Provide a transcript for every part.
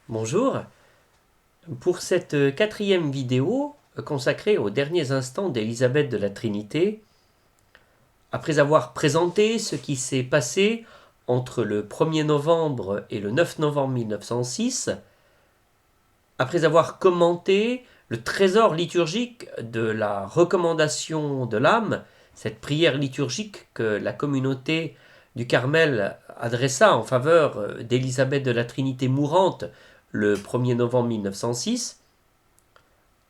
Bonjour, pour cette quatrième vidéo consacrée aux derniers instants d'Élisabeth de la Trinité, après avoir présenté ce qui s'est passé entre le 1er novembre et le 9 novembre 1906, après avoir commenté le trésor liturgique de la recommandation de l'âme, cette prière liturgique que la communauté du Carmel adressa en faveur d'Élisabeth de la Trinité mourante le 1er novembre 1906,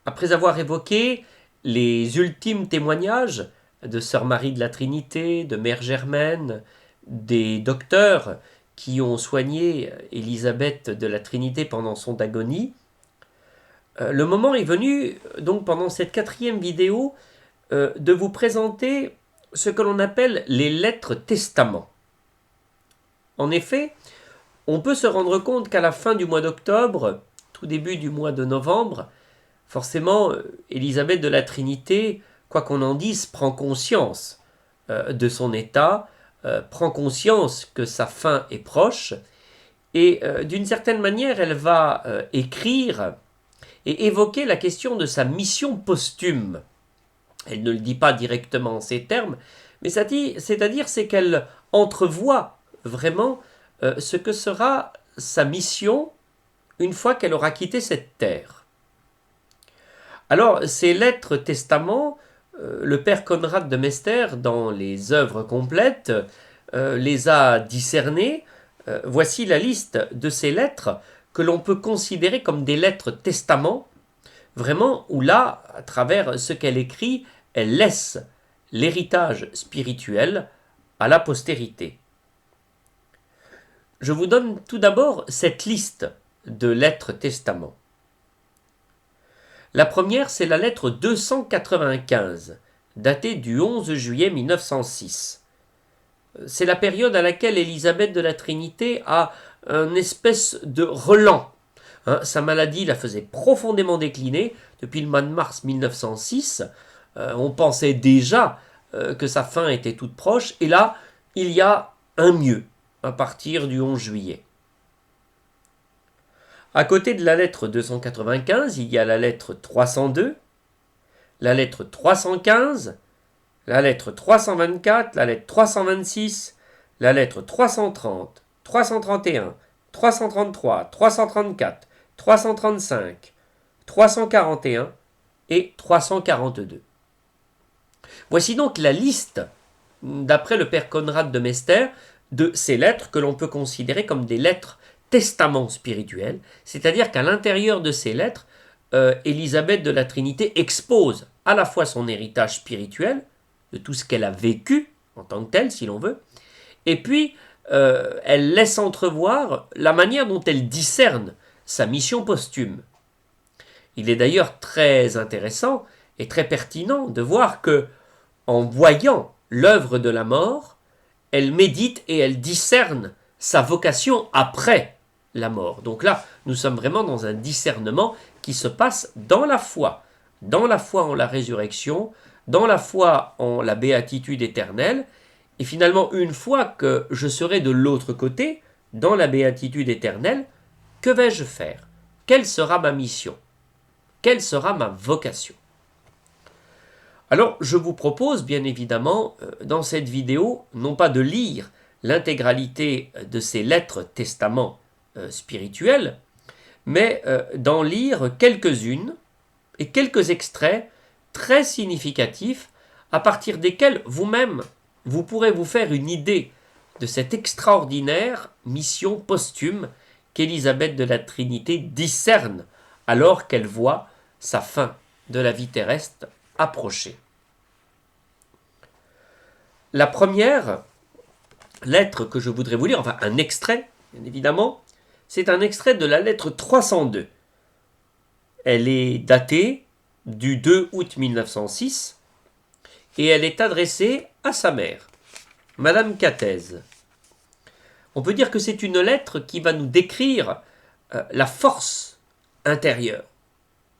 après avoir évoqué les ultimes témoignages de Sœur Marie de la Trinité, de Mère Germaine, des docteurs qui ont soigné Élisabeth de la Trinité pendant son agonie, le moment est venu, donc pendant cette quatrième vidéo, de vous présenter ce que l'on appelle les lettres testaments. En effet, on peut se rendre compte qu'à la fin du mois d'octobre, tout début du mois de novembre, forcément, Élisabeth de la Trinité, quoi qu'on en dise, prend conscience de son état, prend conscience que sa fin est proche, et d'une certaine manière, elle va écrire et évoquer la question de sa mission posthume. Elle ne le dit pas directement en ces termes, mais c'est-à-dire c'est qu'elle entrevoit vraiment ce que sera sa mission une fois qu'elle aura quitté cette terre. Alors, ces lettres testaments, le père Conrad de Mester, dans les œuvres complètes, les a discernées. Voici la liste de ces lettres que l'on peut considérer comme des lettres testaments, vraiment où là, à travers ce qu'elle écrit, elle laisse l'héritage spirituel à la postérité. Je vous donne tout d'abord cette liste de lettres testaments. La première, c'est la lettre 295, datée du 11 juillet 1906. C'est la période à laquelle Élisabeth de la Trinité a une espèce de relent. Sa maladie la faisait profondément décliner depuis le mois de mars 1906. On pensait déjà que sa fin était toute proche, et là, il y a un mieux à partir du 11 juillet. À côté de la lettre 295, il y a la lettre 302, la lettre 315, la lettre 324, la lettre 326, la lettre 330, 331, 333, 334, 335, 341 et 342. Voici donc la liste, d'après le père Conrad de Mester, de ces lettres que l'on peut considérer comme des lettres testaments spirituels, c'est-à-dire qu'à l'intérieur de ces lettres, Élisabeth de la Trinité expose à la fois son héritage spirituel, de tout ce qu'elle a vécu en tant que tel, si l'on veut, et puis elle laisse entrevoir la manière dont elle discerne sa mission posthume. Il est d'ailleurs très intéressant et très pertinent de voir que, en voyant l'œuvre de la mort, elle médite et elle discerne sa vocation après la mort. Donc là, nous sommes vraiment dans un discernement qui se passe dans la foi en la résurrection, dans la foi en la béatitude éternelle, et finalement, une fois que je serai de l'autre côté, dans la béatitude éternelle, que vais-je faire? Quelle sera ma mission? Quelle sera ma vocation? Alors, je vous propose, bien évidemment, dans cette vidéo, non pas de lire l'intégralité de ces lettres testaments spirituels, mais d'en lire quelques-unes et quelques extraits très significatifs à partir desquels vous-même, vous pourrez vous faire une idée de cette extraordinaire mission posthume qu'Élisabeth de la Trinité discerne alors qu'elle voit sa fin de la vie terrestre approcher. La première lettre que je voudrais vous lire, enfin un extrait, bien évidemment, c'est un extrait de la lettre 302. Elle est datée du 2 août 1906 et elle est adressée à sa mère, Madame Cathèse. On peut dire que c'est une lettre qui va nous décrire la force intérieure.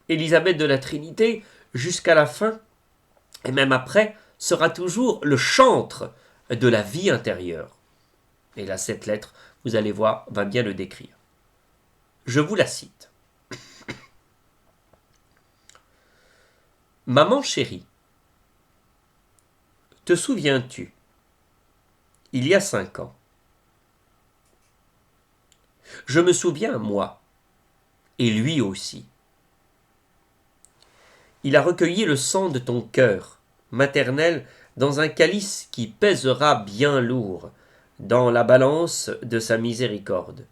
Élisabeth de la Trinité, jusqu'à la fin, et même après, sera toujours le chantre de la vie intérieure. Et là, cette lettre, vous allez voir, va bien le décrire. Je vous la cite. Maman chérie, te souviens-tu, il y a 5 ans, je me souviens, moi, et lui aussi. Il a recueilli le sang de ton cœur maternel dans un calice qui pèsera bien lourd dans la balance de sa miséricorde.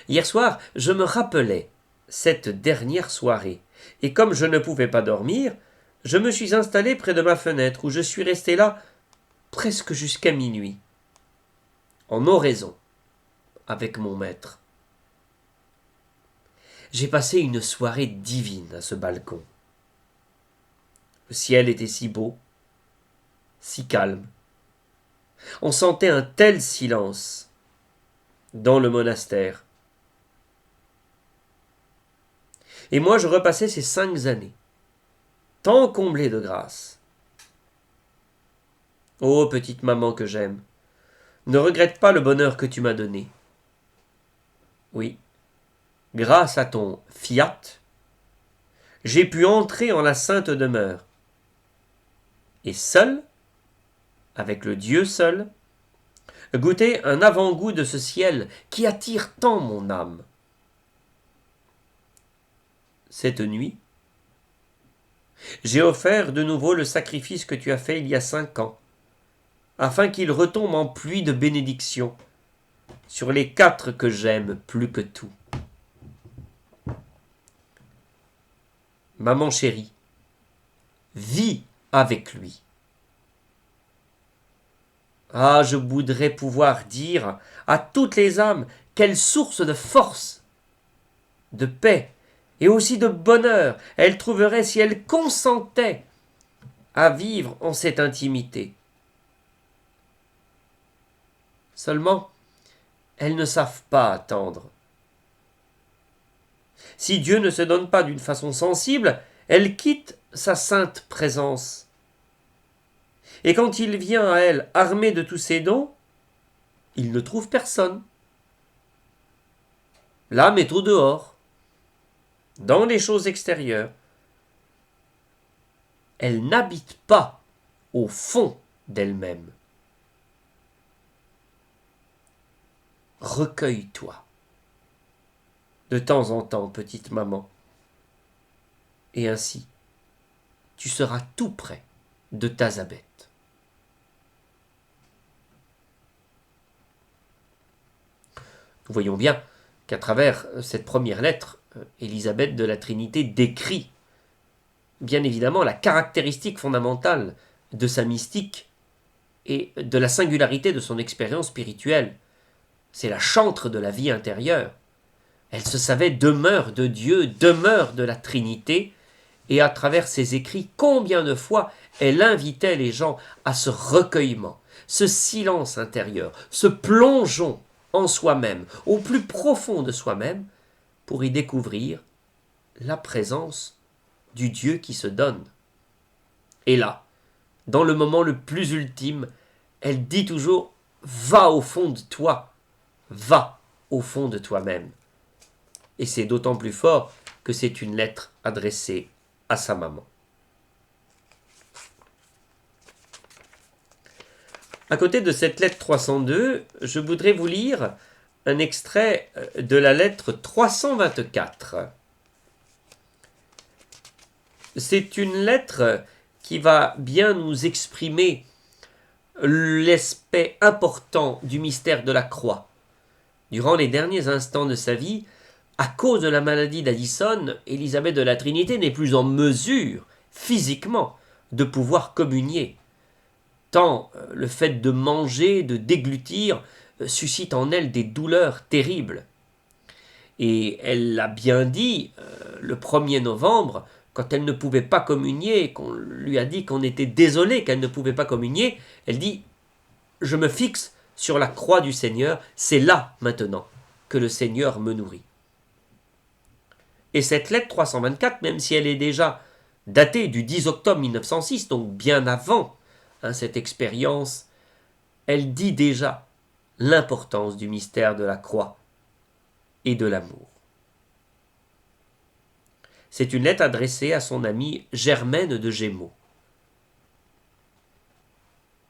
Hier soir, je me rappelais cette dernière soirée, et comme je ne pouvais pas dormir, je me suis installé près de ma fenêtre où je suis resté là presque jusqu'à minuit, en oraison, avec mon maître. J'ai passé une soirée divine à ce balcon. Le ciel était si beau, si calme. On sentait un tel silence dans le monastère. Et moi, je repassais ces 5 années, tant comblé de grâce. Ô petite maman que j'aime, ne regrette pas le bonheur que tu m'as donné. Oui, grâce à ton fiat, j'ai pu entrer en la sainte demeure. Et seul, avec le Dieu seul, goûter un avant-goût de ce ciel qui attire tant mon âme. Cette nuit, j'ai offert de nouveau le sacrifice que tu as fait il y a 5 ans, afin qu'il retombe en pluie de bénédictions sur les 4 que j'aime plus que tout. Maman chérie, vis avec lui. Ah, je voudrais pouvoir dire à toutes les âmes quelle source de force, de paix et aussi de bonheur elles trouveraient si elles consentaient à vivre en cette intimité. Seulement, elles ne savent pas attendre. Si Dieu ne se donne pas d'une façon sensible, elles quittent sa sainte présence. Et quand il vient à elles armé de tous ses dons, il ne trouve personne. L'âme est au dehors, dans les choses extérieures. Elle n'habite pas au fond d'elle-même. Recueille-toi de temps en temps, petite maman, et ainsi tu seras tout près de Tazabet. Nous voyons bien qu'à travers cette première lettre, Élisabeth de la Trinité décrit bien évidemment la caractéristique fondamentale de sa mystique et de la singularité de son expérience spirituelle. C'est la chantre de la vie intérieure. Elle se savait demeure de Dieu, demeure de la Trinité, et à travers ses écrits, combien de fois elle invitait les gens à ce recueillement, ce silence intérieur, ce plongeon en soi-même, au plus profond de soi-même, pour y découvrir la présence du Dieu qui se donne. Et là, dans le moment le plus ultime, elle dit toujours « Va au fond de toi, va au fond de toi-même ». Et c'est d'autant plus fort que c'est une lettre adressée à sa maman. À côté de cette lettre 302, je voudrais vous lire un extrait de la lettre 324. C'est une lettre qui va bien nous exprimer l'aspect important du mystère de la croix. Durant les derniers instants de sa vie, à cause de la maladie d'Addison, Élisabeth de la Trinité n'est plus en mesure, physiquement, de pouvoir communier. Tant le fait de manger, de déglutir, suscite en elle des douleurs terribles. Et elle l'a bien dit le 1er novembre, quand elle ne pouvait pas communier, qu'on lui a dit qu'on était désolé qu'elle ne pouvait pas communier, elle dit « Je me fixe sur la croix du Seigneur, c'est là maintenant que le Seigneur me nourrit ». Et cette lettre 324, même si elle est déjà datée du 10 octobre 1906, donc bien avant cette expérience, elle dit déjà l'importance du mystère de la croix et de l'amour. C'est une lettre adressée à son amie Germaine de Gémeaux.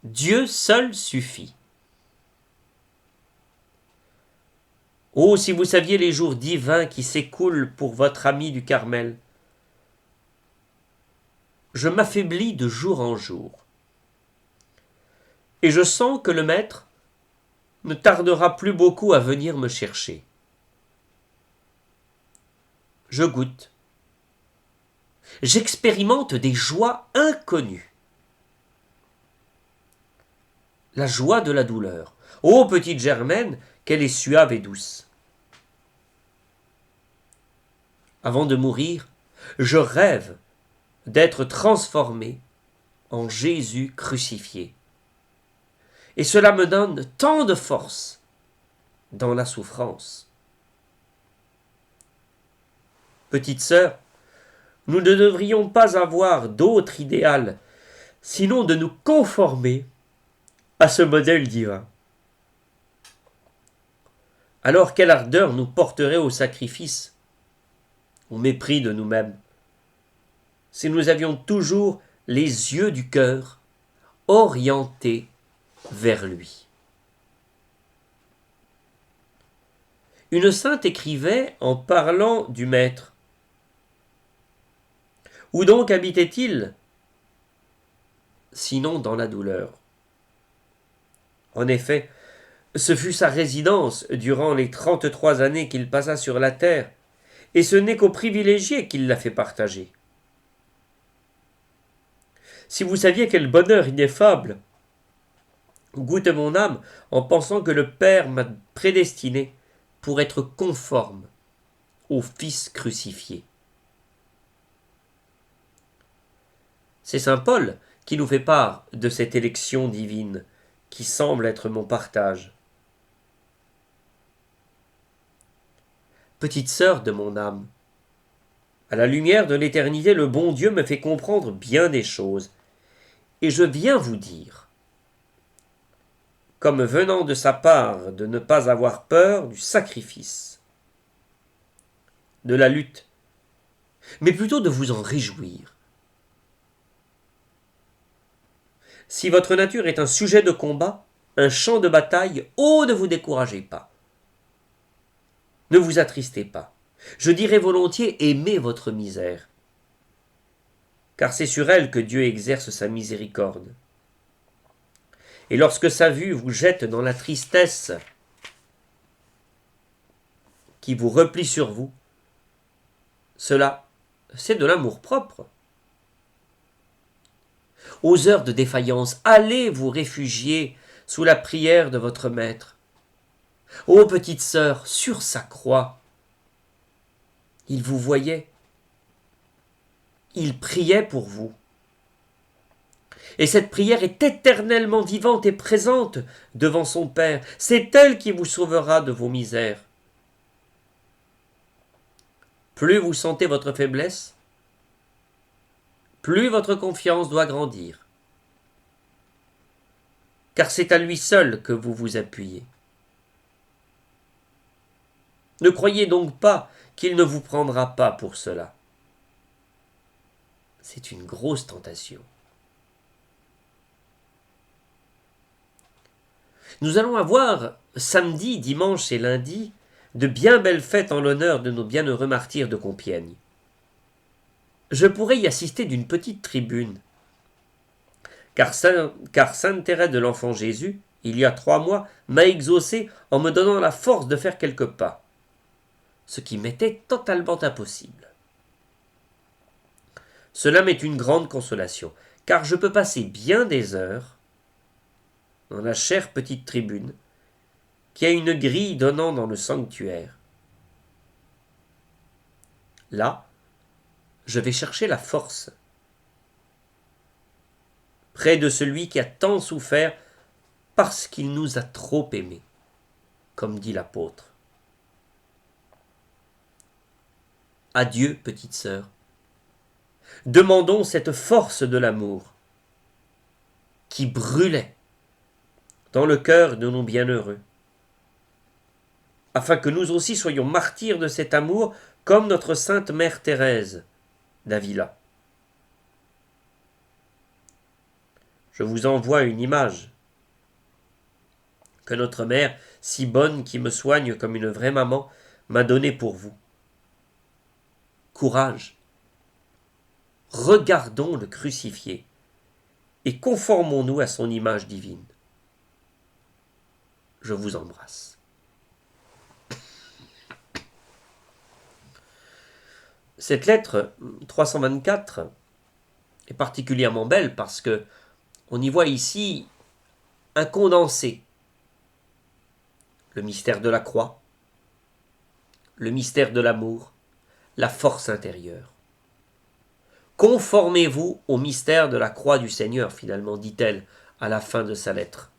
Dieu seul suffit. Oh, si vous saviez les jours divins qui s'écoulent pour votre ami du Carmel. Je m'affaiblis de jour en jour. Et je sens que le Maître ne tardera plus beaucoup à venir me chercher. Je goûte. J'expérimente des joies inconnues. La joie de la douleur. Ô petite Germaine, qu'elle est suave et douce. Avant de mourir, je rêve d'être transformé en Jésus crucifié. Et cela me donne tant de force dans la souffrance. Petite sœur, nous ne devrions pas avoir d'autre idéal, sinon de nous conformer à ce modèle divin. Alors quelle ardeur nous porterait au sacrifice, au mépris de nous-mêmes, si nous avions toujours les yeux du cœur orientés vers lui. Une sainte écrivait en parlant du Maître. Où donc habitait-il, sinon dans la douleur? En effet, ce fut sa résidence durant les 33 années qu'il passa sur la terre, et ce n'est qu'aux privilégiés qu'il l'a fait partager. Si vous saviez quel bonheur ineffable goûte mon âme en pensant que le Père m'a prédestiné pour être conforme au Fils crucifié. C'est saint Paul qui nous fait part de cette élection divine qui semble être mon partage. Petite sœur de mon âme, à la lumière de l'éternité, le bon Dieu me fait comprendre bien des choses, et je viens vous dire, comme venant de sa part, de ne pas avoir peur du sacrifice, de la lutte, mais plutôt de vous en réjouir. Si votre nature est un sujet de combat, un champ de bataille, oh, ne vous découragez pas. Ne vous attristez pas. Je dirais volontiers aimez votre misère, car c'est sur elle que Dieu exerce sa miséricorde. Et lorsque sa vue vous jette dans la tristesse qui vous replie sur vous, cela, c'est de l'amour-propre. Aux heures de défaillance, allez vous réfugier sous la prière de votre Maître. Ô petite sœur, sur sa croix, il vous voyait, il priait pour vous. Et cette prière est éternellement vivante et présente devant son Père. C'est elle qui vous sauvera de vos misères. Plus vous sentez votre faiblesse, plus votre confiance doit grandir. Car c'est à lui seul que vous vous appuyez. Ne croyez donc pas qu'il ne vous prendra pas pour cela. C'est une grosse tentation. Nous allons avoir samedi, dimanche et lundi de bien belles fêtes en l'honneur de nos bienheureux martyrs de Compiègne. Je pourrais y assister d'une petite tribune, car Sainte Thérèse de l'Enfant Jésus, il y a 3 mois, m'a exaucé en me donnant la force de faire quelques pas, ce qui m'était totalement impossible. Cela m'est une grande consolation, car je peux passer bien des heures dans la chère petite tribune qui a une grille donnant dans le sanctuaire. Là, je vais chercher la force, près de celui qui a tant souffert parce qu'il nous a trop aimés, comme dit l'apôtre. Adieu, petite sœur. Demandons cette force de l'amour qui brûlait dans le cœur de nos bienheureux, afin que nous aussi soyons martyrs de cet amour, comme notre sainte mère Thérèse d'Avila. Je vous envoie une image que notre mère, si bonne qui me soigne comme une vraie maman, m'a donnée pour vous. Courage, regardons le crucifié et conformons-nous à son image divine. Je vous embrasse. Cette lettre 324 est particulièrement belle parce que on y voit ici un condensé. Le mystère de la croix, le mystère de l'amour, la force intérieure. Conformez-vous au mystère de la croix du Seigneur, finalement, dit-elle à la fin de sa lettre.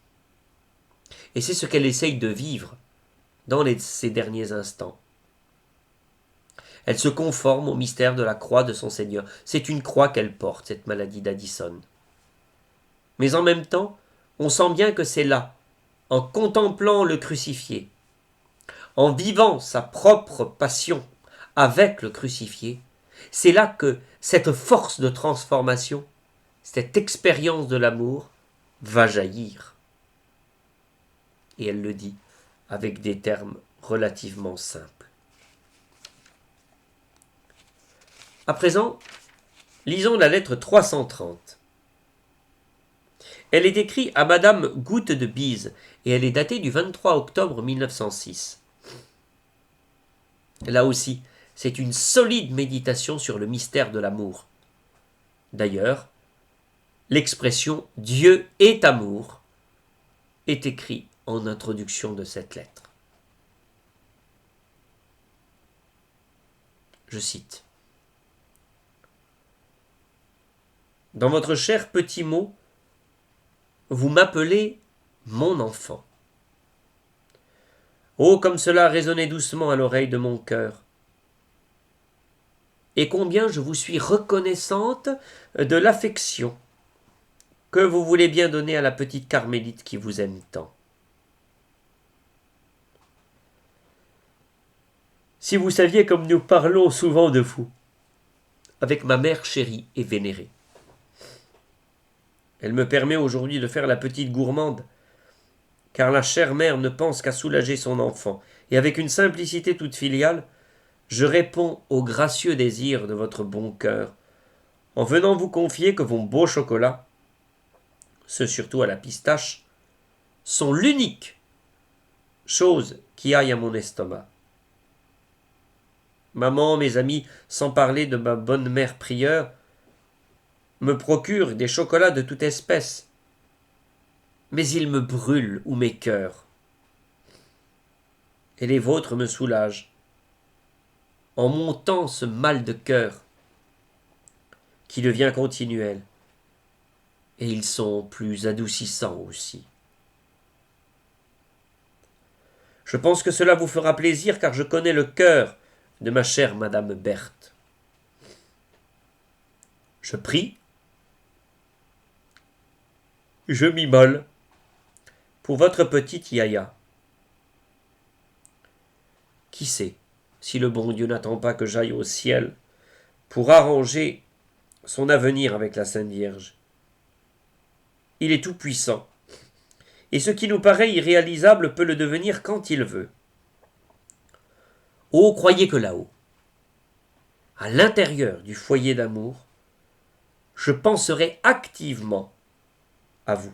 Et c'est ce qu'elle essaye de vivre dans ces derniers instants. Elle se conforme au mystère de la croix de son Seigneur. C'est une croix qu'elle porte, cette maladie d'Addison. Mais en même temps, on sent bien que c'est là, en contemplant le crucifié, en vivant sa propre passion avec le crucifié, c'est là que cette force de transformation, cette expérience de l'amour, va jaillir. Et elle le dit avec des termes relativement simples. À présent, lisons la lettre 330. Elle est écrite à Madame Goutte de Bise et elle est datée du 23 octobre 1906. Là aussi, c'est une solide méditation sur le mystère de l'amour. D'ailleurs, l'expression « Dieu est amour » est écrite en introduction de cette lettre. Je cite. « Dans votre cher petit mot, vous m'appelez mon enfant. Oh, comme cela résonnait doucement à l'oreille de mon cœur. Et combien je vous suis reconnaissante de l'affection que vous voulez bien donner à la petite Carmélite qui vous aime tant. Si vous saviez comme nous parlons souvent de vous, avec ma mère chérie et vénérée. Elle me permet aujourd'hui de faire la petite gourmande, car la chère mère ne pense qu'à soulager son enfant, et avec une simplicité toute filiale, je réponds aux gracieux désirs de votre bon cœur, en venant vous confier que vos beaux chocolats, ceux surtout à la pistache, sont l'unique chose qui aille à mon estomac. Maman, mes amis, sans parler de ma bonne mère prieure, me procurent des chocolats de toute espèce, mais ils me brûlent ou m'écœurent. Et les vôtres me soulagent, en montant ce mal de cœur qui devient continuel, et ils sont plus adoucissants aussi. Je pense que cela vous fera plaisir, car je connais le cœur de ma chère Madame Berthe. Je prie, je m'immole pour votre petite Yaya. Qui sait si le bon Dieu n'attend pas que j'aille au ciel pour arranger son avenir avec la Sainte Vierge. Il est tout-puissant, et ce qui nous paraît irréalisable peut le devenir quand il veut. Oh, croyez que là-haut, à l'intérieur du foyer d'amour, je penserai activement à vous.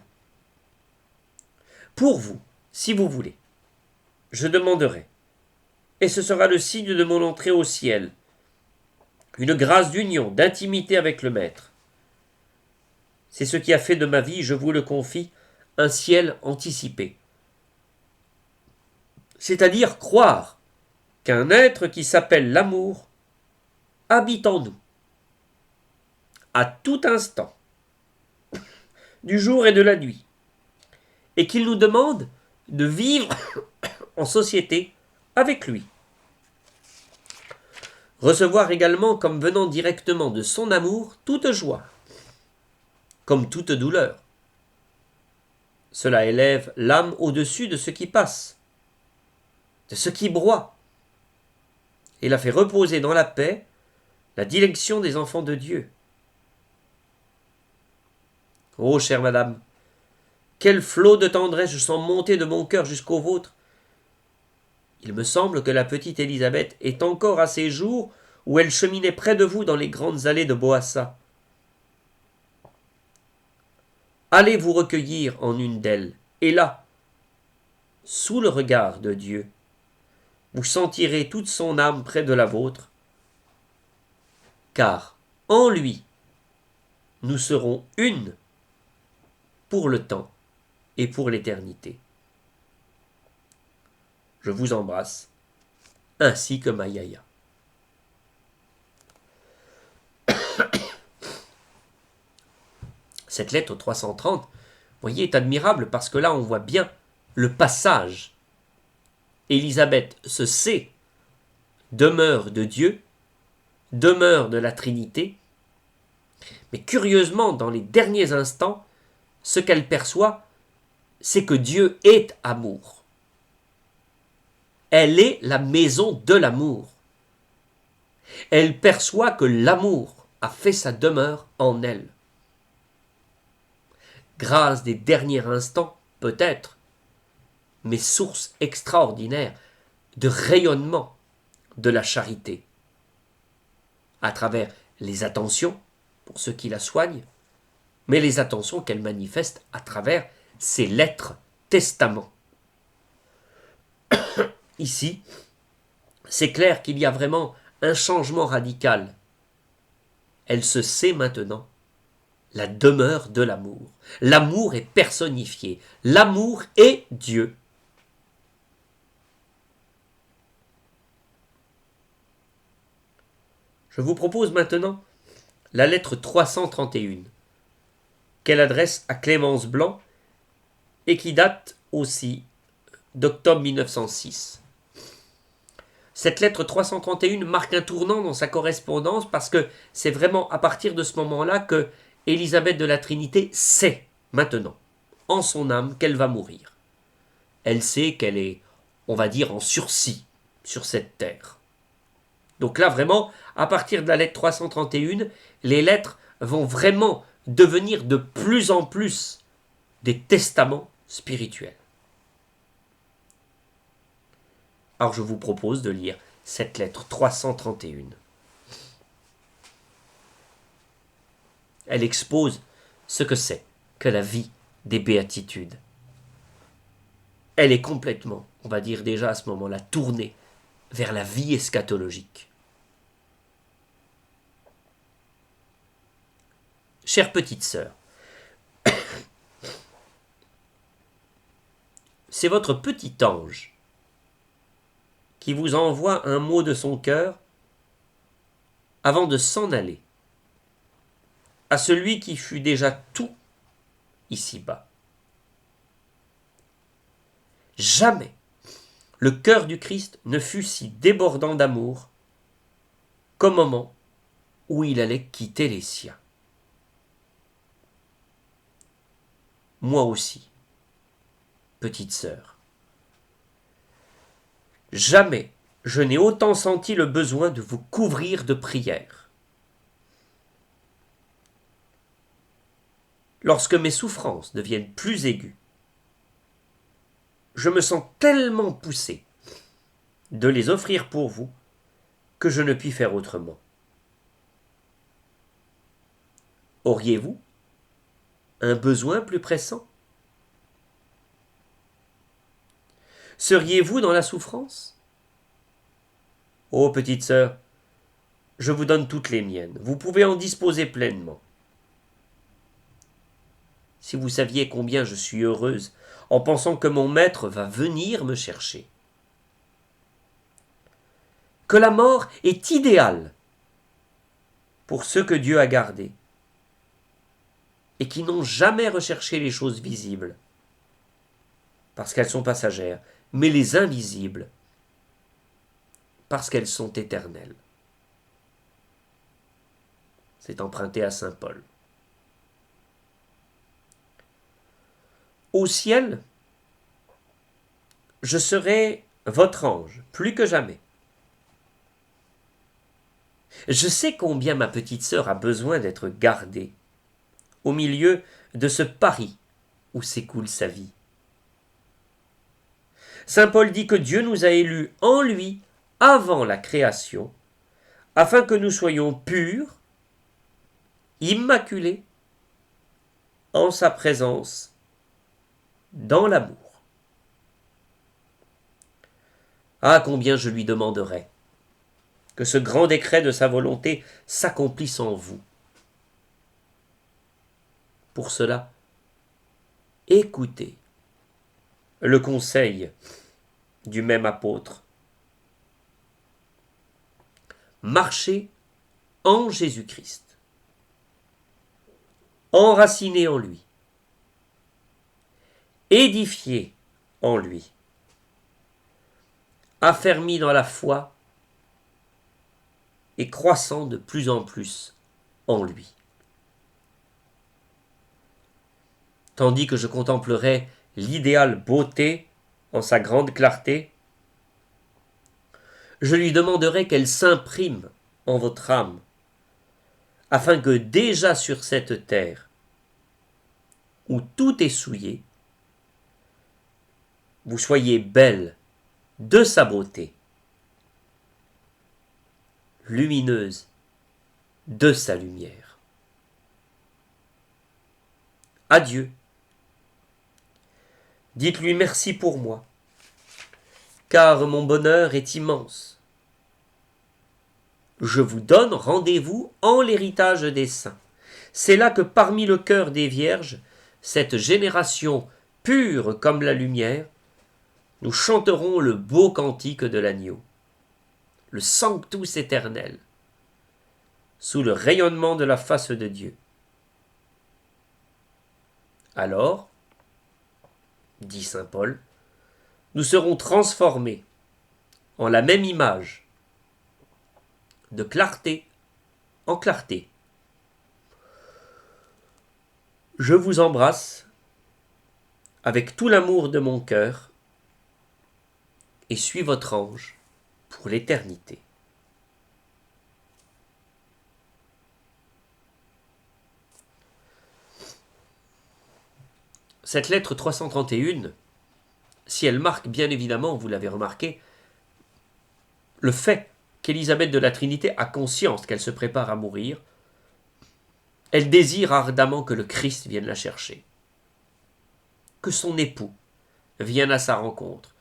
Pour vous, si vous voulez, je demanderai, et ce sera le signe de mon entrée au ciel, une grâce d'union, d'intimité avec le Maître. C'est ce qui a fait de ma vie, je vous le confie, un ciel anticipé. C'est-à-dire croire qu'un être qui s'appelle l'amour habite en nous, à tout instant, du jour et de la nuit, et qu'il nous demande de vivre en société avec lui. Recevoir également comme venant directement de son amour toute joie, comme toute douleur. Cela élève l'âme au-dessus de ce qui passe. de ce qui broie, et la fait reposer dans la paix, la dilection des enfants de Dieu. Ô chère madame, quel flot de tendresse je sens monter de mon cœur jusqu'au vôtre. Il me semble que la petite Élisabeth est encore à ces jours où elle cheminait près de vous dans les grandes allées de Boassa. Allez vous recueillir en une d'elles, et là, sous le regard de Dieu, vous sentirez toute son âme près de la vôtre, car en lui, nous serons une pour le temps et pour l'éternité. Je vous embrasse, ainsi que ma Yaya. Cette lettre au 330, vous voyez, est admirable parce que là, on voit bien le passage. Élisabeth se sait demeure de Dieu, demeure de la Trinité, mais curieusement, dans les derniers instants, ce qu'elle perçoit, c'est que Dieu est amour. Elle est la maison de l'amour. Elle perçoit que l'amour a fait sa demeure en elle. Grâce des derniers instants, peut-être, mais source extraordinaire de rayonnement de la charité, à travers les attentions pour ceux qui la soignent, mais les attentions qu'elle manifeste à travers ses lettres testaments. Ici, c'est clair qu'il y a vraiment un changement radical. Elle se sait maintenant la demeure de l'amour. L'amour est personnifié. L'amour est Dieu. Je vous propose maintenant la lettre 331 qu'elle adresse à Clémence Blanc et qui date aussi d'octobre 1906. Cette lettre 331 marque un tournant dans sa correspondance parce que c'est vraiment à partir de ce moment-là que Élisabeth de la Trinité sait maintenant, en son âme, qu'elle va mourir. Elle sait qu'elle est, on va dire, en sursis sur cette terre. Donc là, vraiment, à partir de la lettre 331, les lettres vont vraiment devenir de plus en plus des testaments spirituels. Alors je vous propose de lire cette lettre 331. Elle expose ce que c'est que la vie des béatitudes. Elle est complètement, on va dire déjà à ce moment-là, tournée vers la vie eschatologique. Chère petite sœur, c'est votre petit ange qui vous envoie un mot de son cœur avant de s'en aller, à celui qui fut déjà tout ici-bas. Jamais le cœur du Christ ne fut si débordant d'amour qu'au moment où il allait quitter les siens. Moi aussi, petite sœur, jamais je n'ai autant senti le besoin de vous couvrir de prières. Lorsque mes souffrances deviennent plus aiguës, je me sens tellement poussé de les offrir pour vous que je ne puis faire autrement. Auriez-vous un besoin plus pressant? Seriez-vous dans la souffrance? Ô petite sœur, je vous donne toutes les miennes. Vous pouvez en disposer pleinement. Si vous saviez combien je suis heureuse en pensant que mon maître va venir me chercher. Que la mort est idéale pour ceux que Dieu a gardés et qui n'ont jamais recherché les choses visibles, parce qu'elles sont passagères, mais les invisibles, parce qu'elles sont éternelles. C'est emprunté à saint Paul. Au ciel, je serai votre ange, plus que jamais. Je sais combien ma petite sœur a besoin d'être gardée au milieu de ce Paris où s'écoule sa vie. Saint Paul dit que Dieu nous a élus en lui avant la création, afin que nous soyons purs, immaculés, en sa présence, dans l'amour. Ah, combien je lui demanderai que ce grand décret de sa volonté s'accomplisse en vous. Pour cela, écoutez le conseil du même apôtre. Marchez en Jésus-Christ, enracinez en lui, édifiez en lui, affermis dans la foi et croissant de plus en plus en lui. Tandis que je contemplerai l'idéale beauté en sa grande clarté, je lui demanderai qu'elle s'imprime en votre âme, afin que déjà sur cette terre, où tout est souillé, vous soyez belle de sa beauté, lumineuse de sa lumière. Adieu. Dites-lui merci pour moi, car mon bonheur est immense. Je vous donne rendez-vous en l'héritage des saints. C'est là que parmi le cœur des vierges, cette génération pure comme la lumière, nous chanterons le beau cantique de l'agneau, le Sanctus éternel, sous le rayonnement de la face de Dieu. Alors, dit saint Paul, nous serons transformés en la même image, de clarté en clarté. Je vous embrasse avec tout l'amour de mon cœur et suis votre ange pour l'éternité. Cette lettre 331, si elle marque bien évidemment, vous l'avez remarqué, le fait qu'Élisabeth de la Trinité a conscience qu'elle se prépare à mourir, elle désire ardemment que le Christ vienne la chercher, que son époux vienne à sa rencontre,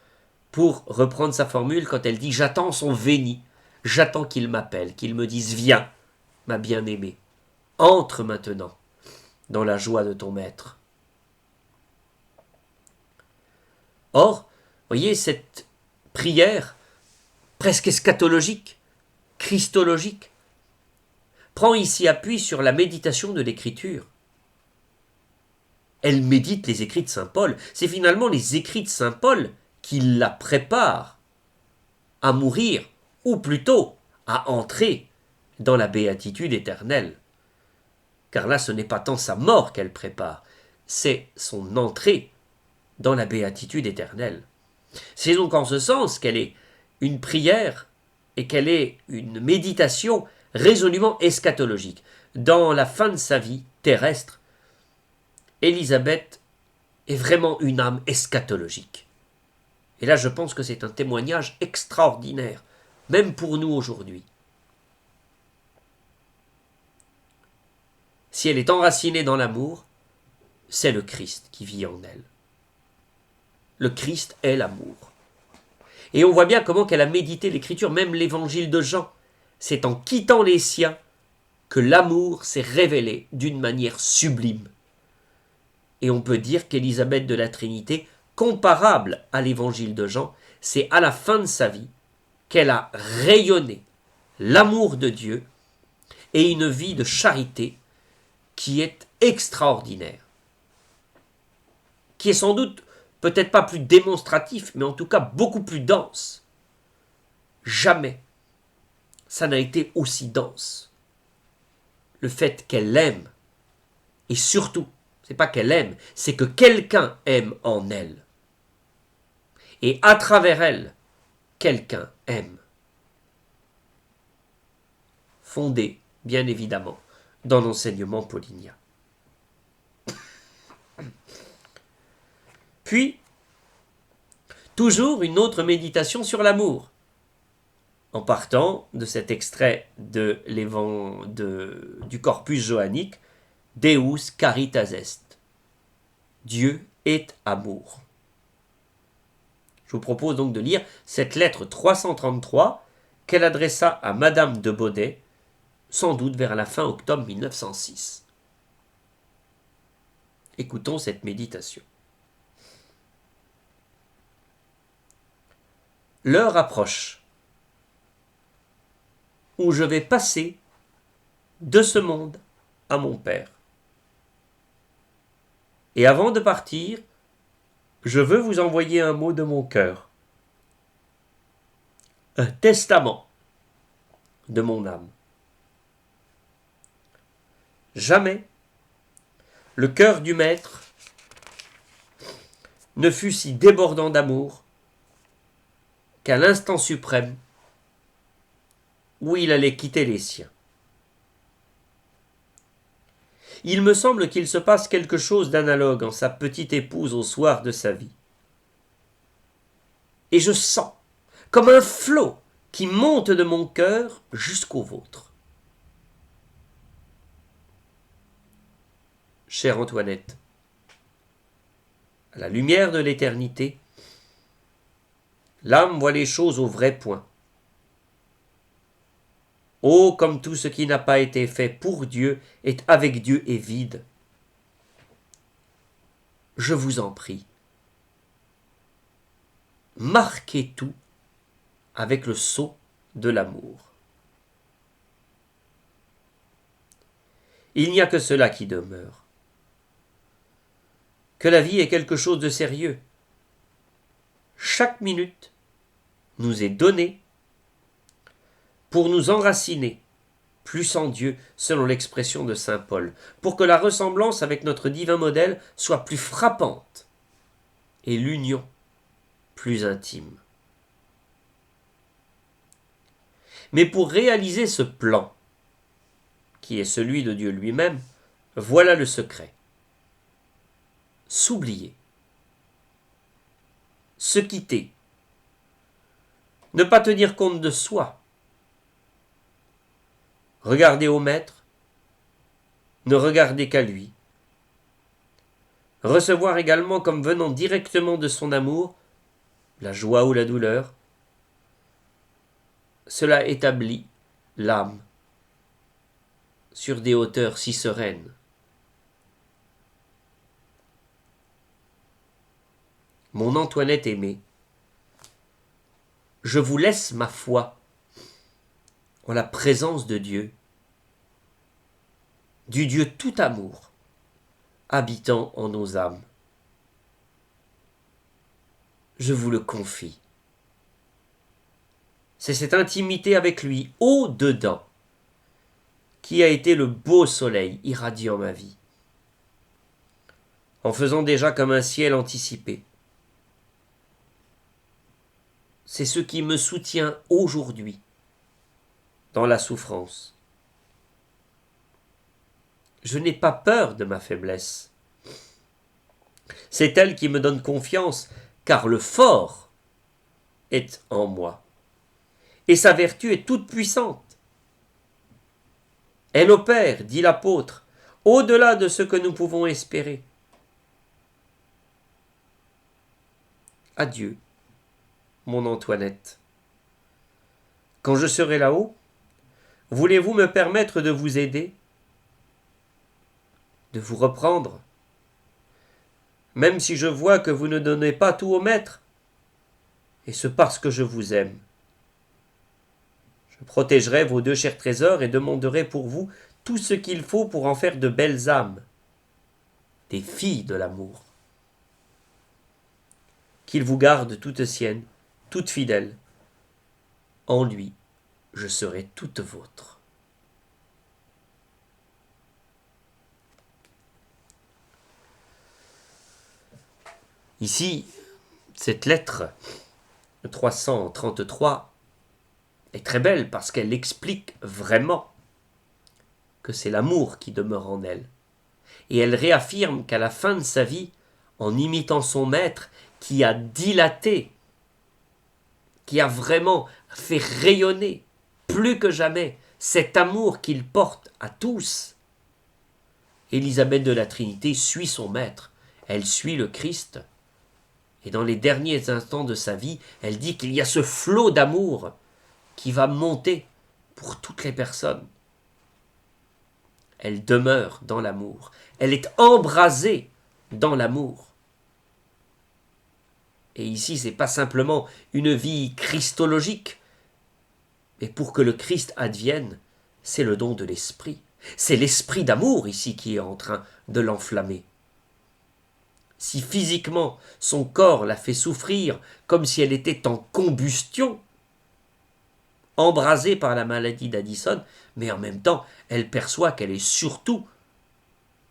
pour reprendre sa formule quand elle dit « J'attends son véni, j'attends qu'il m'appelle, qu'il me dise « Viens, ma bien-aimée, entre maintenant dans la joie de ton maître. » Or, voyez, cette prière presque eschatologique, christologique, prend ici appui sur la méditation de l'Écriture. Elle médite les écrits de saint Paul. C'est finalement les écrits de saint Paul qui la préparent à mourir, ou plutôt à entrer dans la béatitude éternelle. Car là, ce n'est pas tant sa mort qu'elle prépare, c'est son entrée dans la béatitude éternelle. C'est donc en ce sens qu'elle est une prière et qu'elle est une méditation résolument eschatologique. Dans la fin de sa vie terrestre, Élisabeth est vraiment une âme eschatologique. Et là, je pense que c'est un témoignage extraordinaire, même pour nous aujourd'hui. Si elle est enracinée dans l'amour, c'est le Christ qui vit en elle. Le Christ est l'amour. Et on voit bien comment qu'elle a médité l'Écriture, même l'Évangile de Jean. C'est en quittant les siens que l'amour s'est révélé d'une manière sublime. Et on peut dire qu'Élisabeth de la Trinité, comparable à l'Évangile de Jean, c'est à la fin de sa vie qu'elle a rayonné l'amour de Dieu et une vie de charité qui est extraordinaire, qui est sans doute peut-être pas plus démonstratif, mais en tout cas beaucoup plus dense. Jamais ça n'a été aussi dense. Le fait qu'elle aime, et surtout, c'est pas qu'elle aime, c'est que quelqu'un aime en elle. Et à travers elle, quelqu'un aime. Fondé, bien évidemment, dans l'enseignement paulinien. Puis, toujours une autre méditation sur l'amour, en partant de cet extrait du Corpus johannique, Deus caritas est. Dieu est amour. Je vous propose donc de lire cette lettre 333 qu'elle adressa à Madame de Baudet, sans doute vers la fin octobre 1906. Écoutons cette méditation. L'heure approche où je vais passer de ce monde à mon Père. Et avant de partir, je veux vous envoyer un mot de mon cœur, un testament de mon âme. Jamais le cœur du Maître ne fut si débordant d'amour qu'à l'instant suprême où il allait quitter les siens. Il me semble qu'il se passe quelque chose d'analogue en sa petite épouse au soir de sa vie. Et je sens comme un flot qui monte de mon cœur jusqu'au vôtre. Chère Antoinette, à la lumière de l'éternité, l'âme voit les choses au vrai point. Oh, comme tout ce qui n'a pas été fait pour Dieu est avec Dieu et vide. Je vous en prie, marquez tout avec le sceau de l'amour. Il n'y a que cela qui demeure. Que la vie est quelque chose de sérieux. Chaque minute nous est donnée pour nous enraciner plus en Dieu, selon l'expression de saint Paul, pour que la ressemblance avec notre divin modèle soit plus frappante et l'union plus intime. Mais pour réaliser ce plan, qui est celui de Dieu lui-même, voilà le secret. S'oublier, se quitter, ne pas tenir compte de soi, regarder au Maître, ne regarder qu'à lui, recevoir également comme venant directement de son amour la joie ou la douleur. Cela établit l'âme sur des hauteurs si sereines. Mon Antoinette aimée, je vous laisse ma foi en la présence de Dieu, du Dieu tout amour, habitant en nos âmes. Je vous le confie. C'est cette intimité avec lui, au-dedans, qui a été le beau soleil irradiant ma vie, en faisant déjà comme un ciel anticipé. C'est ce qui me soutient aujourd'hui dans la souffrance. Je n'ai pas peur de ma faiblesse. C'est elle qui me donne confiance, car le fort est en moi. Et sa vertu est toute puissante. Elle opère, dit l'apôtre, au-delà de ce que nous pouvons espérer. Adieu, mon Antoinette. Quand je serai là-haut, voulez-vous me permettre de vous aider, de vous reprendre, même si je vois que vous ne donnez pas tout au Maître, et ce parce que je vous aime. Je protégerai vos deux chers trésors et demanderai pour vous tout ce qu'il faut pour en faire de belles âmes, des filles de l'amour. Qu'il vous garde toute sienne, toute fidèle. En lui, je serai toute vôtre. Ici, cette lettre 333 est très belle parce qu'elle explique vraiment que c'est l'amour qui demeure en elle. Et elle réaffirme qu'à la fin de sa vie, en imitant son maître, qui a dilaté, qui a vraiment fait rayonner plus que jamais cet amour qu'il porte à tous, Élisabeth de la Trinité suit son maître, elle suit le Christ. Et dans les derniers instants de sa vie, elle dit qu'il y a ce flot d'amour qui va monter pour toutes les personnes. Elle demeure dans l'amour. Elle est embrasée dans l'amour. Et ici, ce n'est pas simplement une vie christologique, mais pour que le Christ advienne, c'est le don de l'esprit. C'est l'esprit d'amour ici qui est en train de l'enflammer. Si physiquement son corps la fait souffrir comme si elle était en combustion, embrasée par la maladie d'Addison, mais en même temps, elle perçoit qu'elle est surtout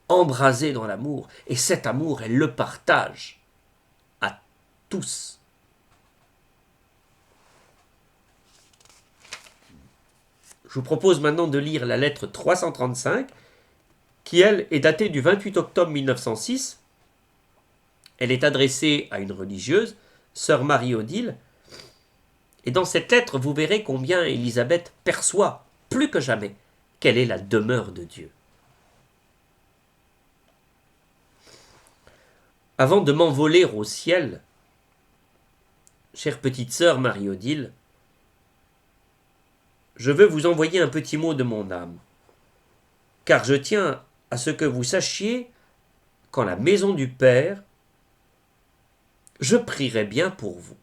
embrasée dans l'amour. Et cet amour, elle le partage à tous. Je vous propose maintenant de lire la lettre 335, qui, elle, est datée du 28 octobre 1906. Elle est adressée à une religieuse, sœur Marie-Odile. Et dans cette lettre, vous verrez combien Élisabeth perçoit, plus que jamais, quelle est la demeure de Dieu. Avant de m'envoler au ciel, chère petite sœur Marie-Odile, je veux vous envoyer un petit mot de mon âme, car je tiens à ce que vous sachiez qu'en la maison du Père, je prierai bien pour vous.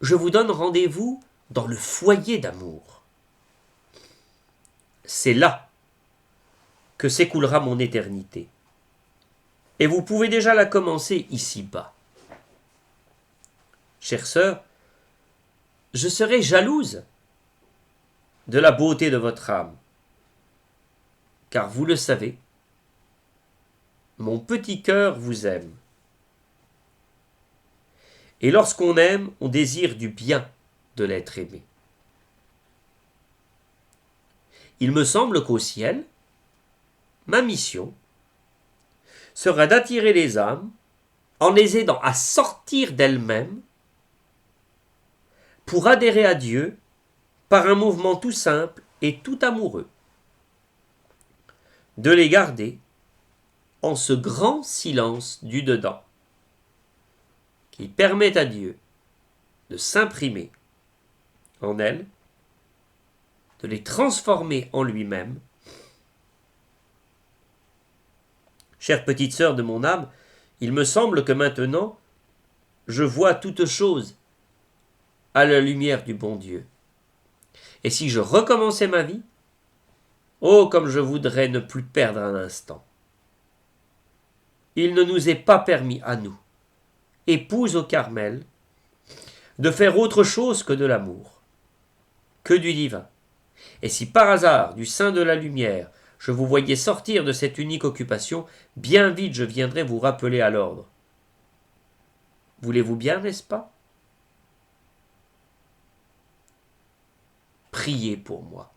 Je vous donne rendez-vous dans le foyer d'amour. C'est là que s'écoulera mon éternité. Et vous pouvez déjà la commencer ici-bas. Chère sœur, je serai jalouse de la beauté de votre âme, car vous le savez, mon petit cœur vous aime. Et lorsqu'on aime, on désire du bien de l'être aimé. Il me semble qu'au ciel, ma mission sera d'attirer les âmes en les aidant à sortir d'elles-mêmes pour adhérer à Dieu par un mouvement tout simple et tout amoureux. De les garder en ce grand silence du dedans qui permet à Dieu de s'imprimer en elles, de les transformer en lui-même. Chère petite sœur de mon âme, il me semble que maintenant, je vois toute chose à la lumière du bon Dieu. Et si je recommençais ma vie, oh, comme je voudrais ne plus perdre un instant. Il ne nous est pas permis à nous, épouses au Carmel, de faire autre chose que de l'amour, que du divin. Et si par hasard, du sein de la lumière, je vous voyais sortir de cette unique occupation, bien vite je viendrai vous rappeler à l'ordre. Voulez-vous bien, n'est-ce pas? Priez pour moi.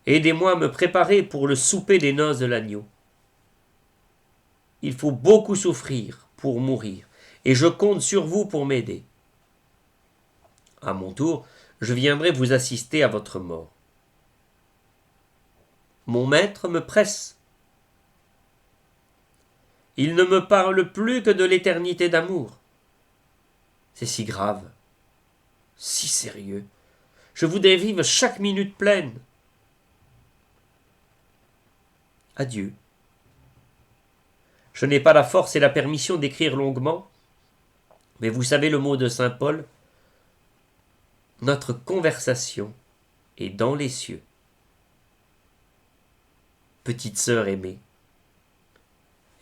Aidez-moi à me préparer pour le souper des noces de l'agneau. Il faut beaucoup souffrir pour mourir, et je compte sur vous pour m'aider. À mon tour, je viendrai vous assister à votre mort. Mon maître me presse. Il ne me parle plus que de l'éternité d'amour. C'est si grave, si sérieux. Je voudrais vivre chaque minute pleine. Adieu. Je n'ai pas la force et la permission d'écrire longuement, mais vous savez le mot de saint Paul, notre conversation est dans les cieux. Petite sœur aimée,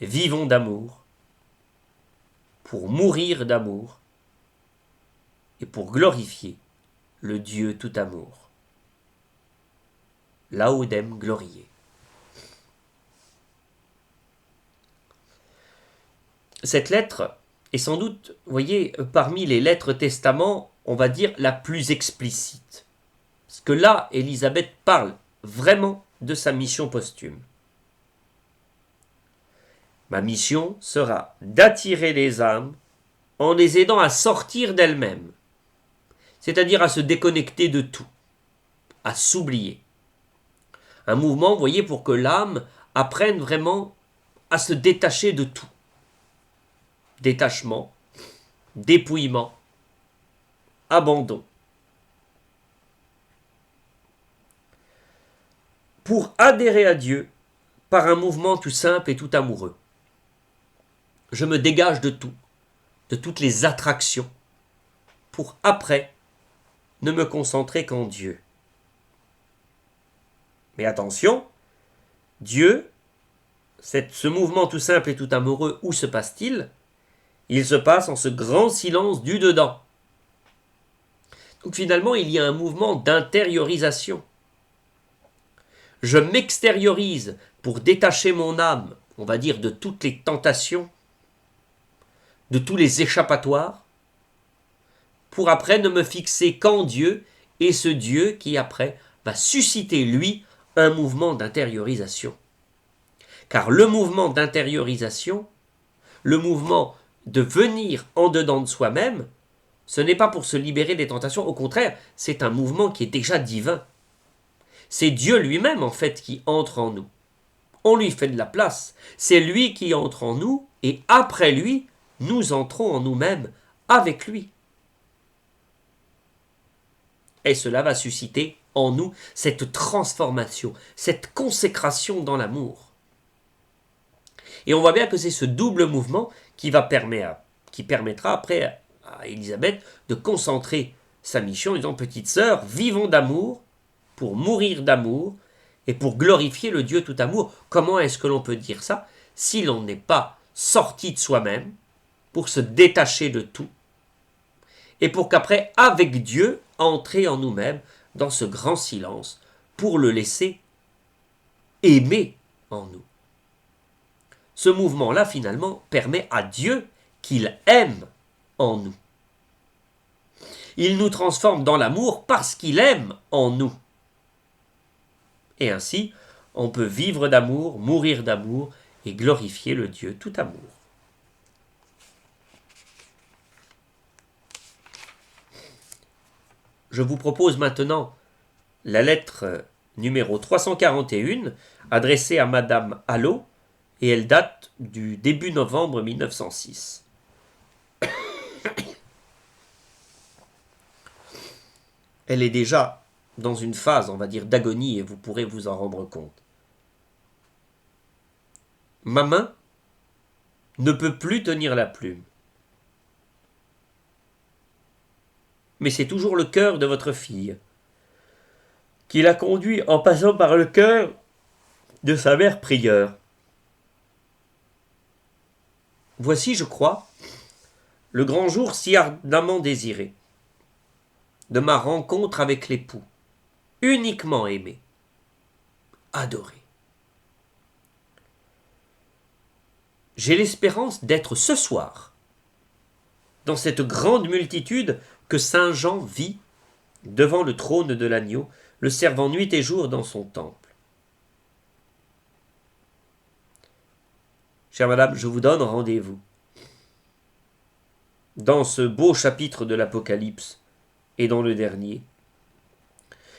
vivons d'amour, pour mourir d'amour, et pour glorifier le Dieu tout amour. Laudem gloriae. cette lettre est sans doute, vous voyez, parmi les lettres testament, on va dire, la plus explicite. Parce que là, Élisabeth parle vraiment de sa mission posthume. Ma mission sera d'attirer les âmes en les aidant à sortir d'elles-mêmes, c'est-à-dire à se déconnecter de tout, à s'oublier. Un mouvement, vous voyez, pour que l'âme apprenne vraiment à se détacher de tout. Détachement, dépouillement, abandon. Pour adhérer à Dieu par un mouvement tout simple et tout amoureux. Je me dégage de tout, de toutes les attractions, pour après ne me concentrer qu'en Dieu. Mais attention, Dieu, ce mouvement tout simple et tout amoureux, où se passe-t-il? Il se passe en ce grand silence du dedans. Donc finalement, il y a un mouvement d'intériorisation. Je m'extériorise pour détacher mon âme, on va dire, de toutes les tentations, de tous les échappatoires, pour après ne me fixer qu'en Dieu, et ce Dieu qui après va susciter, lui, un mouvement d'intériorisation. Car le mouvement d'intériorisation, le mouvement de venir en dedans de soi-même, ce n'est pas pour se libérer des tentations, au contraire, c'est un mouvement qui est déjà divin. C'est Dieu lui-même, en fait, qui entre en nous. On lui fait de la place. C'est lui qui entre en nous, et après lui, nous entrons en nous-mêmes avec lui. Et cela va susciter en nous cette transformation, cette consécration dans l'amour. Et on voit bien que c'est ce double mouvement qui permettra après à Élisabeth de concentrer sa mission en disant « Petite sœur, vivons d'amour pour mourir d'amour et pour glorifier le Dieu tout amour. » Comment est-ce que l'on peut dire ça si l'on n'est pas sorti de soi-même pour se détacher de tout et pour qu'après, avec Dieu, entrer en nous-mêmes dans ce grand silence pour le laisser aimer en nous. Ce mouvement-là, finalement, permet à Dieu qu'il aime en nous. Il nous transforme dans l'amour parce qu'il aime en nous. Et ainsi, on peut vivre d'amour, mourir d'amour et glorifier le Dieu tout amour. Je vous propose maintenant la lettre numéro 341 adressée à Madame Allot, et elle date du début novembre 1906. Elle est déjà dans une phase, on va dire, d'agonie, et vous pourrez vous en rendre compte. Ma main ne peut plus tenir la plume. Mais c'est toujours le cœur de votre fille qui l'a conduit en passant par le cœur de sa mère prieure. Voici, je crois, le grand jour si ardemment désiré de ma rencontre avec l'époux, uniquement aimé, adoré. J'ai l'espérance d'être ce soir dans cette grande multitude que saint Jean vit devant le trône de l'agneau, le servant nuit et jour dans son temple. Chère madame, je vous donne rendez-vous dans ce beau chapitre de l'Apocalypse et dans le dernier,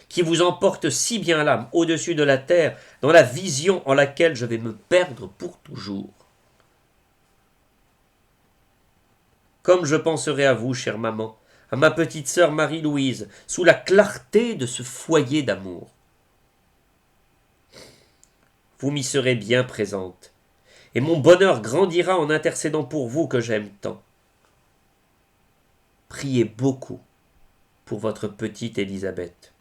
qui vous emporte si bien l'âme au-dessus de la terre, dans la vision en laquelle je vais me perdre pour toujours. Comme je penserai à vous, chère maman, à ma petite sœur Marie-Louise, sous la clarté de ce foyer d'amour. Vous m'y serez bien présente, et mon bonheur grandira en intercédant pour vous que j'aime tant. Priez beaucoup pour votre petite Élisabeth.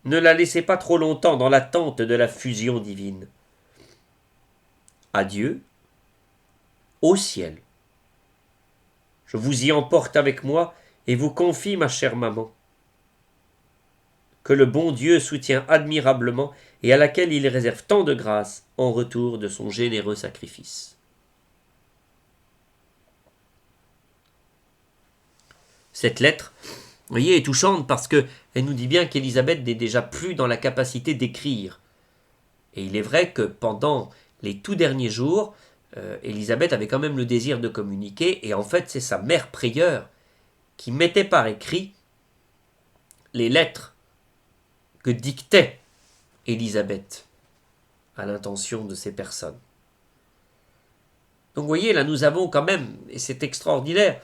Ne la laissez pas trop longtemps dans l'attente de la fusion divine. Adieu, au ciel. Je vous y emporte avec moi et vous confie, ma chère maman, que le bon Dieu soutient admirablement et à laquelle il réserve tant de grâce en retour de son généreux sacrifice. Cette lettre, vous voyez, est touchante parce qu'elle nous dit bien qu'Élisabeth n'est déjà plus dans la capacité d'écrire. Et il est vrai que pendant les tout derniers jours, Élisabeth avait quand même le désir de communiquer, et en fait c'est sa mère prieure qui mettait par écrit les lettres que dictait Élisabeth à l'intention de ces personnes. Donc vous voyez, là nous avons quand même, et c'est extraordinaire,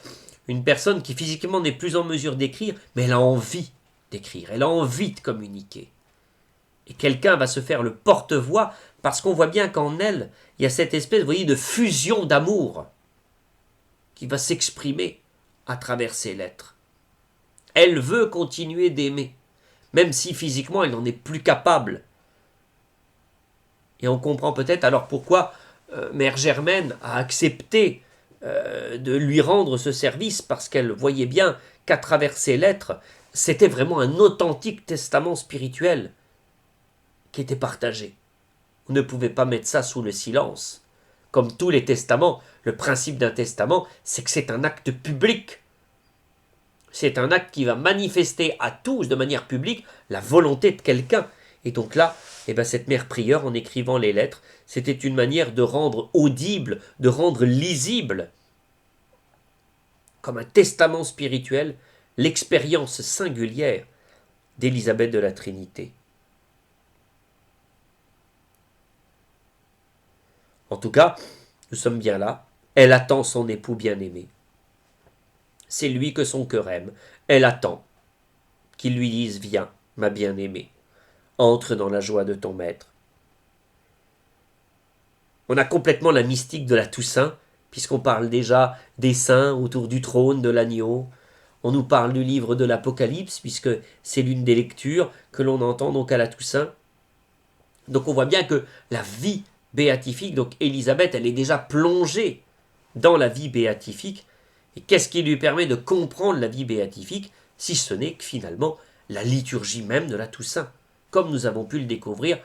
une personne qui physiquement n'est plus en mesure d'écrire, mais elle a envie d'écrire, elle a envie de communiquer. Et quelqu'un va se faire le porte-voix parce qu'on voit bien qu'en elle, il y a cette espèce, vous voyez, de fusion d'amour qui va s'exprimer à travers ces lettres. Elle veut continuer d'aimer, même si physiquement elle n'en est plus capable. Et on comprend peut-être alors pourquoi Mère Germaine a accepté de lui rendre ce service, parce qu'elle voyait bien qu'à travers ces lettres, c'était vraiment un authentique testament spirituel qui était partagé. On ne pouvait pas mettre ça sous le silence. Comme tous les testaments, le principe d'un testament, c'est que c'est un acte public. C'est un acte qui va manifester à tous, de manière publique, la volonté de quelqu'un. Et donc là, cette mère prieure, en écrivant les lettres, c'était une manière de rendre audible, de rendre lisible, comme un testament spirituel, l'expérience singulière d'Élisabeth de la Trinité. En tout cas, nous sommes bien là. Elle attend son époux bien-aimé. C'est lui que son cœur aime. Elle attend qu'il lui dise « Viens, ma bien-aimée, entre dans la joie de ton maître ». On a complètement la mystique de la Toussaint, puisqu'on parle déjà des saints autour du trône de l'agneau. On nous parle du livre de l'Apocalypse, puisque c'est l'une des lectures que l'on entend donc à la Toussaint. Donc on voit bien que la vie béatifique, donc Élisabeth, elle est déjà plongée dans la vie béatifique. Et qu'est-ce qui lui permet de comprendre la vie béatifique, si ce n'est que finalement la liturgie même de la Toussaint, comme nous avons pu le découvrir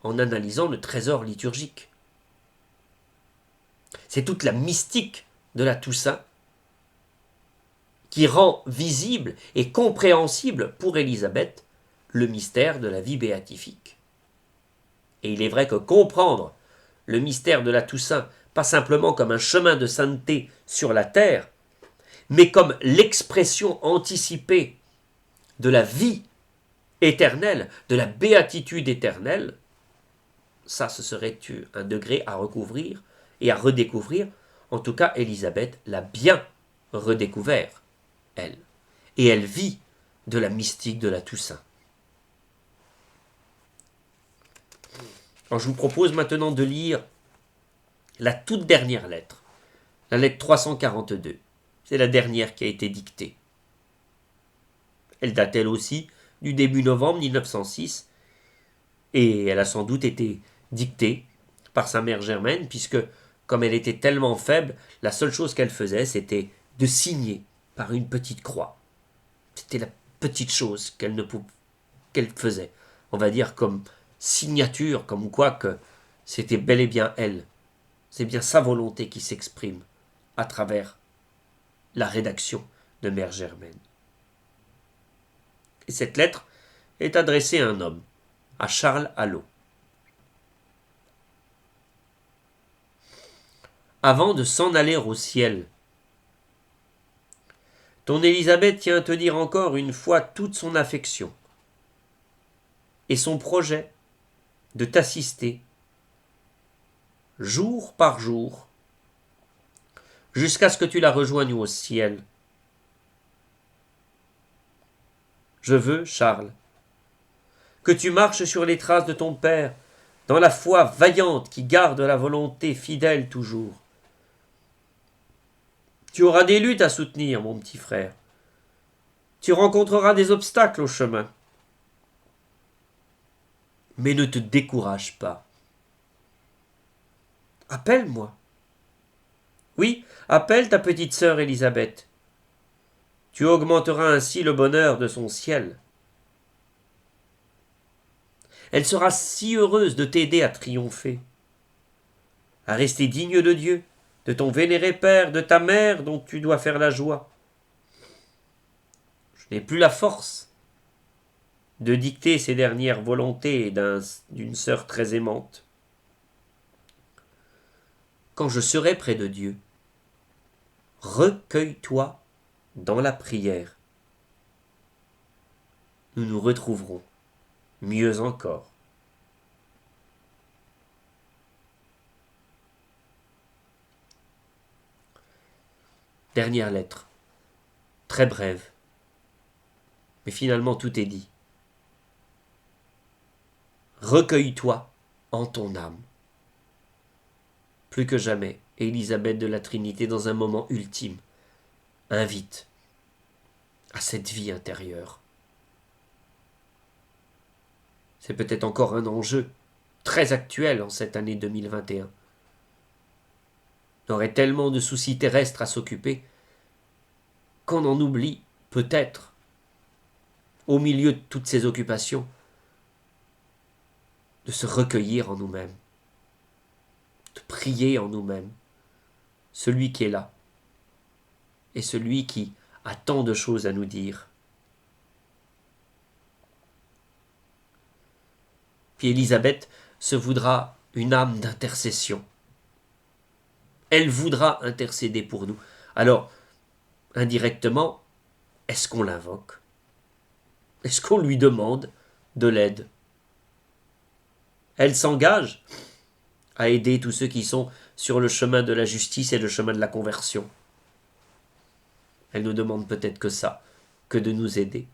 en analysant le trésor liturgique. C'est toute la mystique de la Toussaint qui rend visible et compréhensible pour Élisabeth le mystère de la vie béatifique. Et il est vrai que comprendre le mystère de la Toussaint, pas simplement comme un chemin de sainteté sur la terre, mais comme l'expression anticipée de la vie éternelle, de la béatitude éternelle, ça, ce serait un degré à recouvrir et à redécouvrir. En tout cas, Élisabeth l'a bien redécouvert, elle. Et elle vit de la mystique de la Toussaint. Alors, je vous propose maintenant de lire la toute dernière lettre, la lettre 342. C'est la dernière qui a été dictée. Elle date elle aussi du début novembre 1906, et elle a sans doute été dictée par sa mère Germaine, puisque, comme elle était tellement faible, la seule chose qu'elle faisait, c'était de signer par une petite croix. C'était la petite chose qu'elle faisait, on va dire comme signature, comme quoi que c'était bel et bien elle. C'est bien sa volonté qui s'exprime à travers la rédaction de Mère Germaine. Et cette lettre est adressée à un homme, à Charles Allot. Avant de s'en aller au ciel, ton Élisabeth tient à te dire encore une fois toute son affection et son projet de t'assister jour par jour jusqu'à ce que tu la rejoignes au ciel. Je veux, Charles, que tu marches sur les traces de ton père, dans la foi vaillante qui garde la volonté fidèle toujours. Tu auras des luttes à soutenir, mon petit frère. Tu rencontreras des obstacles au chemin. Mais ne te décourage pas. Appelle-moi. Oui, appelle ta petite sœur Élisabeth. Tu augmenteras ainsi le bonheur de son ciel. Elle sera si heureuse de t'aider à triompher, à rester digne de Dieu, de ton vénéré Père, de ta mère dont tu dois faire la joie. Je n'ai plus la force de dicter ces dernières volontés d'une sœur très aimante. Quand je serai près de Dieu, recueille-toi dans la prière. Nous nous retrouverons, mieux encore. Dernière lettre, très brève, mais finalement tout est dit. Recueille-toi en ton âme. Plus que jamais, Élisabeth de la Trinité, dans un moment ultime, invite à cette vie intérieure. C'est peut-être encore un enjeu très actuel en cette année 2021. On aurait tellement de soucis terrestres à s'occuper qu'on en oublie, peut-être, au milieu de toutes ces occupations, de se recueillir en nous-mêmes, de prier en nous-mêmes, celui qui est là, et celui qui a tant de choses à nous dire. Puis Élisabeth se voudra une âme d'intercession. Elle voudra intercéder pour nous. Alors, indirectement, est-ce qu'on l'invoque? Est-ce qu'on lui demande de l'aide? Elle s'engage à aider tous ceux qui sont sur le chemin de la justice et le chemin de la conversion. Elle ne demande peut-être que ça, que de nous aider.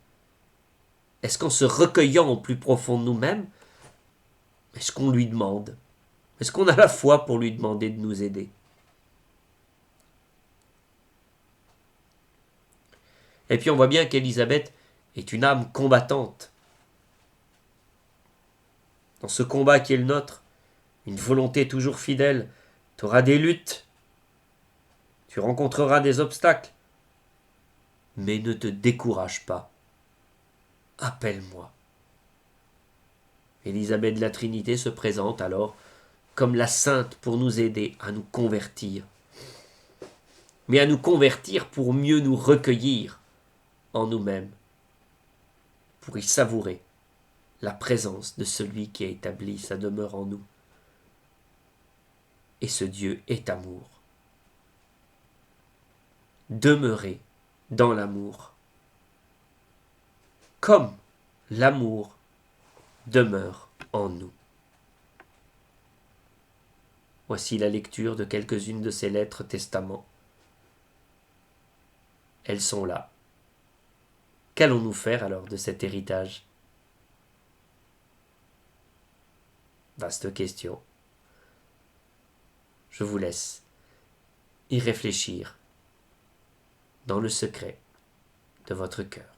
Est-ce qu'en se recueillant au plus profond de nous-mêmes, est-ce qu'on lui demande? Est-ce qu'on a la foi pour lui demander de nous aider? Et puis on voit bien qu'Élisabeth est une âme combattante. Dans ce combat qui est le nôtre, une volonté toujours fidèle, tu auras des luttes, tu rencontreras des obstacles, mais ne te décourage pas. Appelle-moi. Élisabeth de la Trinité se présente alors comme la sainte pour nous aider à nous convertir, mais à nous convertir pour mieux nous recueillir en nous-mêmes, pour y savourer la présence de celui qui a établi sa demeure en nous. Et ce Dieu est amour. Demeurez dans l'amour, comme l'amour demeure en nous. Voici la lecture de quelques-unes de ces lettres testament. Elles sont là. Qu'allons-nous faire alors de cet héritage? Vaste question. Je vous laisse y réfléchir dans le secret de votre cœur.